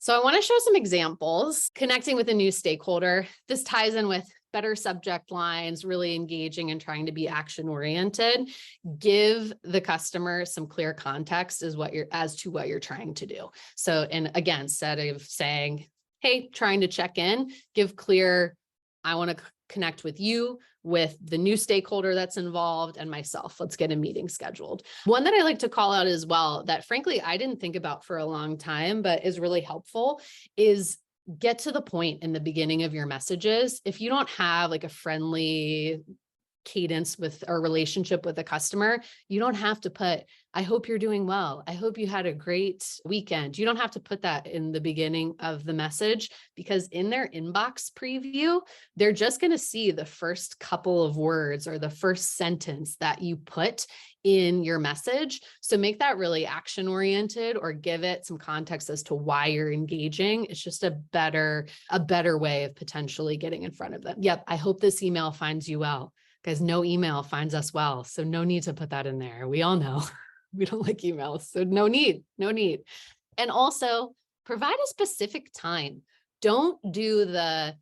So I want to show some examples connecting with a new stakeholder. This ties in with better subject lines, really engaging and trying to be action oriented. Give the customer some clear context as to what you're trying to do. So, and again, instead of saying, hey, trying to check in, give clear, I want to connect with you, with the new stakeholder that's involved, and myself. Let's get a meeting scheduled. One that I like to call out as well, that frankly, I didn't think about for a long time, but is really helpful, is get to the point in the beginning of your messages. If you don't have like a friendly cadence with or relationship with a customer, you don't have to put, I hope you're doing well. I hope you had a great weekend. You don't have to put that in the beginning of the message, because in their inbox preview, they're just going to see the first couple of words or the first sentence that you put in your message. So make that really action oriented, or give it some context as to why you're engaging. It's just a better way of potentially getting in front of them. Yep. I hope this email finds you well. Guys, no email finds us well. So no need to put that in there. We all know we don't like emails. So no need. And also provide a specific time. Don't do the,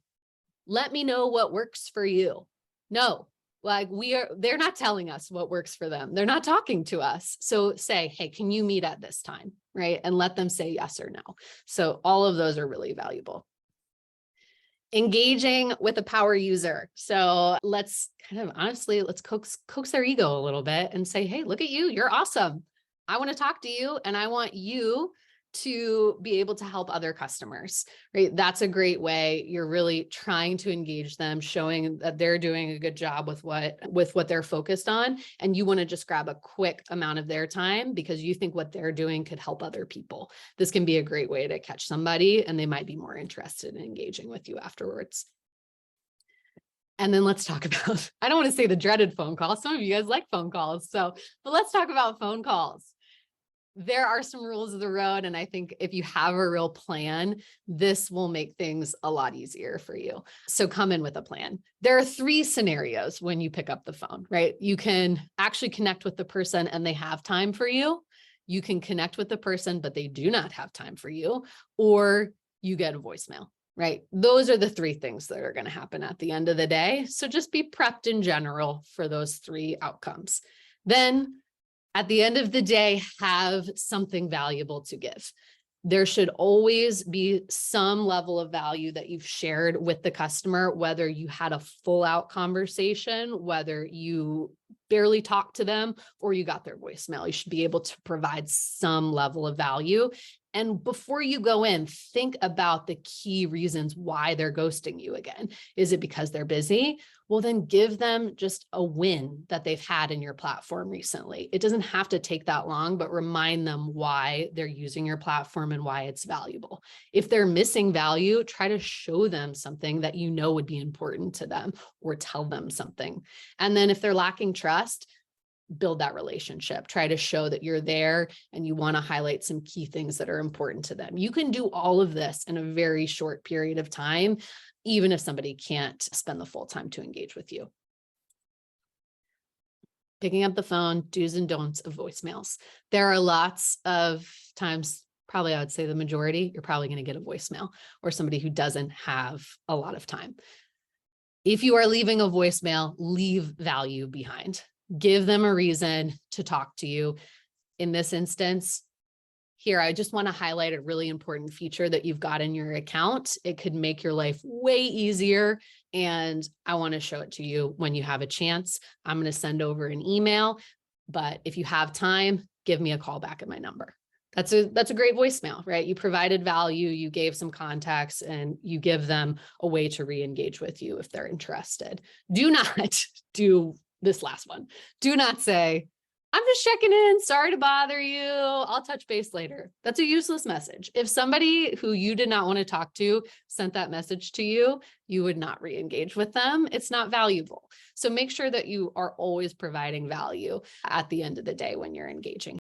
let me know what works for you. No, like they're not telling us what works for them. They're not talking to us. So say, hey, can you meet at this time? Right. And let them say yes or no. So all of those are really valuable. Engaging with a power user. So let's let's coax their ego a little bit and say, hey, look at you. You're awesome. I want to talk to you, and I want you to be able to help other customers, right? That's a great way. You're really trying to engage them, showing that they're doing a good job with what they're focused on. And you want to just grab a quick amount of their time because you think what they're doing could help other people. This can be a great way to catch somebody, and they might be more interested in engaging with you afterwards. And then let's talk about, I don't want to say the dreaded phone call. Some of you guys like phone calls. But let's talk about phone calls. There are some rules of the road. And I think if you have a real plan, this will make things a lot easier for you. So come in with a plan. There are 3 scenarios when you pick up the phone, right? You can actually connect with the person and they have time for you. You can connect with the person, but they do not have time for you, or you get a voicemail, right? Those are the 3 things that are going to happen at the end of the day. So just be prepped in general for those 3 outcomes. Then at the end of the day, have something valuable to give. There should always be some level of value that you've shared with the customer, whether you had a full out conversation, whether you barely talked to them, or you got their voicemail. You should be able to provide some level of value. And before you go in, think about the key reasons why they're ghosting you again. Is it because they're busy? Well, then give them just a win that they've had in your platform recently. It doesn't have to take that long, but remind them why they're using your platform and why it's valuable. If they're missing value, try to show them something that you know would be important to them, or tell them something. And then if they're lacking trust, build that relationship. Try to show that you're there and you want to highlight some key things that are important to them. You can do all of this in a very short period of time, even if somebody can't spend the full time to engage with you. Picking up the phone, do's and don'ts of voicemails. There are lots of times, probably I would say the majority, you're probably going to get a voicemail or somebody who doesn't have a lot of time. If you are leaving a voicemail, leave value behind. Give them a reason to talk to you. In this instance, here, I just want to highlight a really important feature that you've got in your account. It could make your life way easier, and I want to show it to you when you have a chance. I'm going to send over an email, but if you have time, give me a call back at my number. That's a great voicemail, right? You provided value, you gave some context, and you give them a way to re-engage with you if they're interested. Do not do this last one. Do not say, I'm just checking in. Sorry to bother you. I'll touch base later. That's a useless message. If somebody who you did not want to talk to sent that message to you, you would not re-engage with them. It's not valuable. So make sure that you are always providing value at the end of the day when you're engaging.